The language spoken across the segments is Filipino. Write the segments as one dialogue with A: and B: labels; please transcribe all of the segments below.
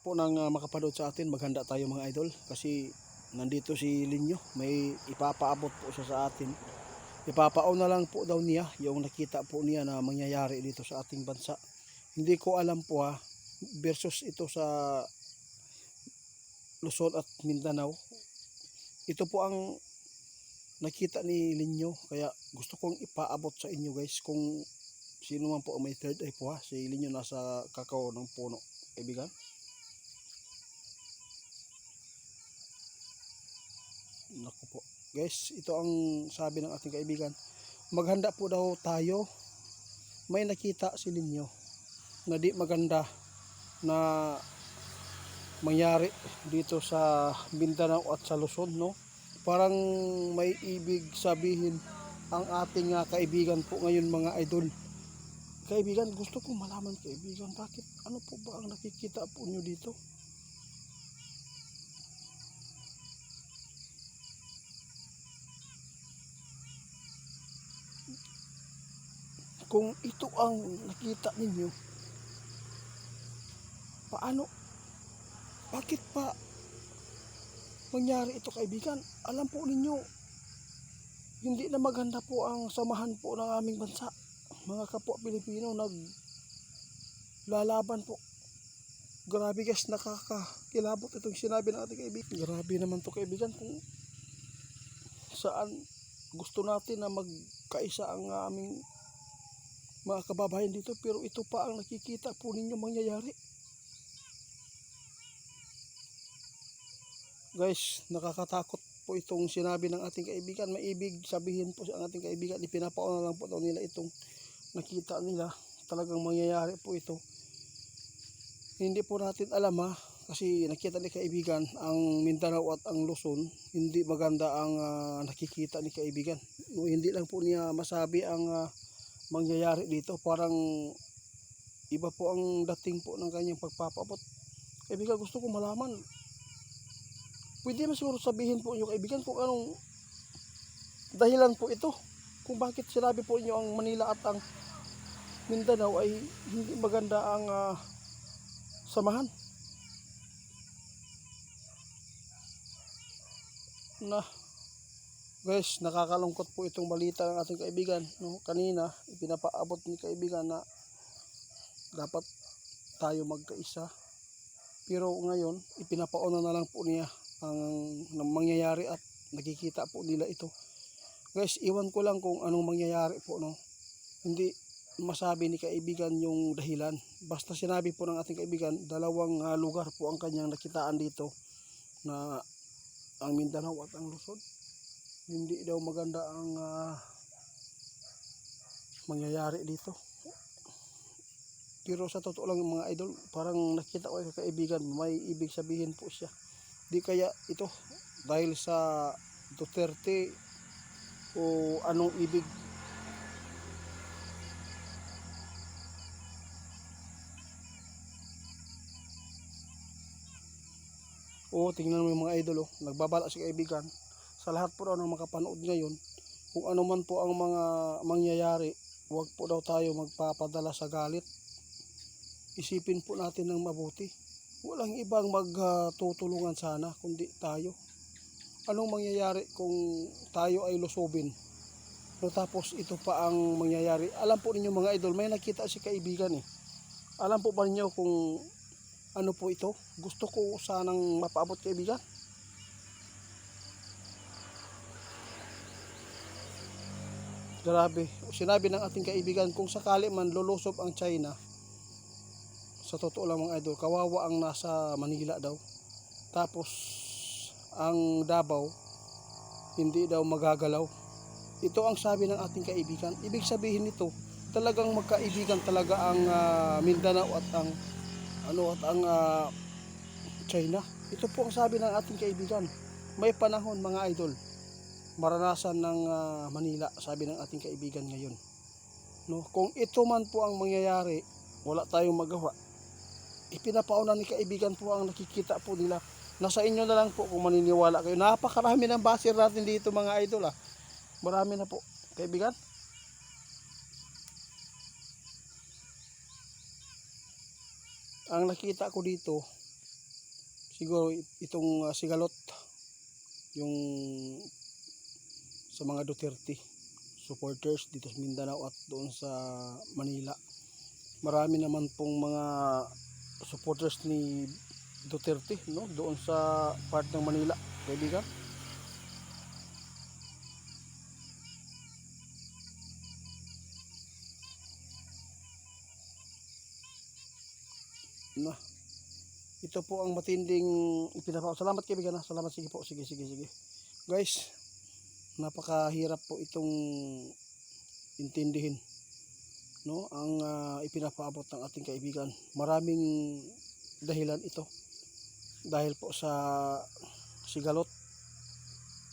A: po ng makapanood sa atin, maghanda tayo mga idol. Kasi nandito si Linyo, may ipapaabot po siya sa atin. Ipapauna lang po daw niya yung nakita po niya na mangyayari dito sa ating bansa. Hindi ko alam po versus ito sa Luzon at Mindanao. Ito po ang nakita ni Linyo, kaya gusto kong ipaabot sa inyo guys. Kung sino man po ang may third eye po si Linyo nasa kakao ng puno, kaibigan. Naku po guys, ito ang sabi ng ating kaibigan, maghanda po daw tayo. May nakita si Linyo na di maganda na mangyari dito sa Mindanao at sa Luzon, no? Parang may ibig sabihin ang ating kaibigan po ngayon mga idol. Kaibigan, gusto kong malaman kaibigan, bakit ano po ba ang nakikita po nyo dito? Kung ito ang nakita ninyo, paano, bakit pa mangyari ito kaibigan? Alam po ninyo, hindi na maganda po ang samahan po ng aming bansa. Mga kapwa Pilipino naglalaban po. Grabe guys, nakakakilabot itong sinabi ng ating kaibigan. Grabe naman to kaibigan, kung saan gusto natin na magkaisa ang aming mga kababayan dito, pero ito pa ang nakikita po ninyo mangyayari. Guys, nakakatakot po itong sinabi ng ating kaibigan. May ibig sabihin po sa ating kaibigan, ipinapauna lang po daw nila itong nakita nila. Talagang mangyayari po ito. Hindi po natin alam kasi nakita ni kaibigan ang Mindanao at ang Luzon, hindi maganda ang nakikita ni kaibigan. No, hindi lang po niya masabi ang mangyayari dito, parang iba po ang dating po ng kanyang pagpapaabot. Kaibigan, gusto ko malaman, pwede mo siguro sabihin po inyo kaibigan kung anong dahilan po ito, kung bakit sinabi po inyo ang Manila at ang Mindanao ay hindi maganda ang samahan. Na guys, nakakalungkot po itong balita ng ating kaibigan, no? Kanina ipinapaabot ni kaibigan na dapat tayo magkaisa, pero ngayon ipinapauna na lang po niya ang mangyayari at nakikita po nila ito. Guys, iwan ko lang kung anong mangyayari po, no? Hindi masabi ni kaibigan yung dahilan, basta sinabi po ng ating kaibigan, dalawang lugar po ang kanyang nakitaan dito, na ang Mindanao at ang Luzon. Hindi daw maganda ang mangyayari dito. Pero sa totoo lang mga idol, parang nakita ko yung kaibigan, may ibig sabihin po siya. Di kaya ito dahil sa Duterte o anong ibig? O tingnan mo yung mga idol, nagbabala si kaibigan sa lahat po daw ng makapanood ngayon, kung ano man po ang mga mangyayari, huwag po daw tayo magpapadala sa galit. Isipin po natin ng mabuti. Walang ibang magtutulungan sana kundi tayo. Anong mangyayari kung tayo ay lusobin? No, tapos ito pa ang mangyayari. Alam po ninyo mga idol, may nakita si kaibigan Alam po ba ninyo kung ano po ito? Gusto ko sanang mapaabot kaibigan. Grabe, sinabi ng ating kaibigan, kung sakali man lulusob ang China, sa totoo lang mga idol, kawawa ang nasa Manila daw. Tapos ang Davao hindi daw magagalaw. Ito ang sabi ng ating kaibigan. Ibig sabihin nito, talagang magkaibigan talaga ang Mindanao at ang China. Ito po ang sabi ng ating kaibigan. May panahon mga idol, maranasan ng Manila, sabi ng ating kaibigan ngayon. No, kung ito man po ang mangyayari, wala tayong magawa. Ipinapauna ni kaibigan po ang nakikita po nila. Nasa inyo na lang po kung maniniwala kayo. Napakarami ng baser natin dito mga idol Marami na po kaibigan. Ang nakita ko dito, siguro itong Sigalot, yung sa mga Duterte supporters dito sa Mindanao at doon sa Manila. Marami naman pong mga supporters ni Duterte, no, doon sa part ng Manila, kaibigan. Na, ito po ang matinding ipinapa. Salamat kaibigan, ha? Salamat, sige po, sige. Guys, napakahirap po itong intindihin, no, ang ipinapaabot ng ating kaibigan. Maraming dahilan ito, dahil po sa Sigalot.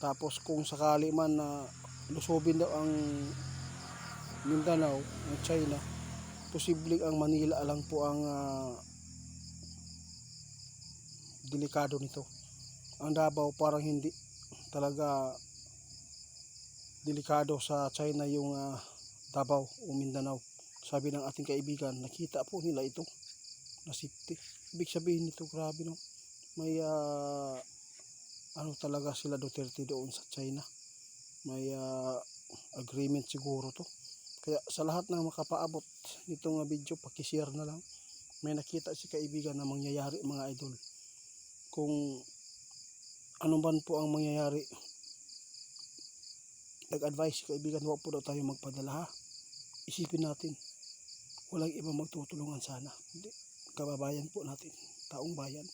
A: Tapos kung sakali man na lusubin daw ang Mindanao ng China, posibleng ang Manila lang po ang delikado nito. Ang Davao parang hindi talaga delikado sa China yung Davao o Mindanao. Sabi ng ating kaibigan, nakita po nila ito na safety. Ibig sabihin nito, grabe, no, may ano talaga sila Duterte doon sa China. May agreement siguro to. Kaya sa lahat ng makapaabot nitong video, pakishare na lang. May nakita si kaibigan na mangyayari, mga idol. Kung ano man po ang mangyayari, nag-advise si kaibigan, huwag po daw tayo magpadala, ha. Isipin natin, walang iba magtutulungan sana. Hindi, kababayan po natin, taong bayan.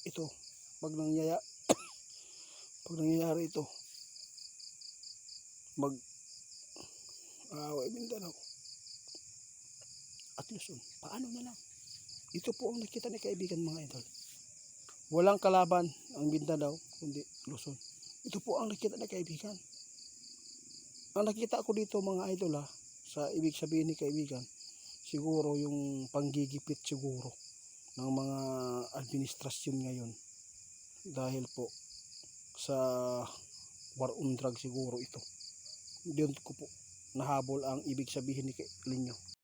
A: Ito, pag nangyayari ito, Mindanao at Luzon, paano na lang? Ito po ang nakita ni kaibigan, mga idol. Walang kalaban ang Mindanao kundi Luzon. Ito po ang nakita ni kaibigan. Ang nakita ko dito, mga idol, sa ibig sabihin ni kaibigan, siguro yung panggigipit siguro ng mga administrasyon ngayon, dahil po sa war on drug siguro ito. Diyon ko po nahabol ang ibig sabihin ni Linyo.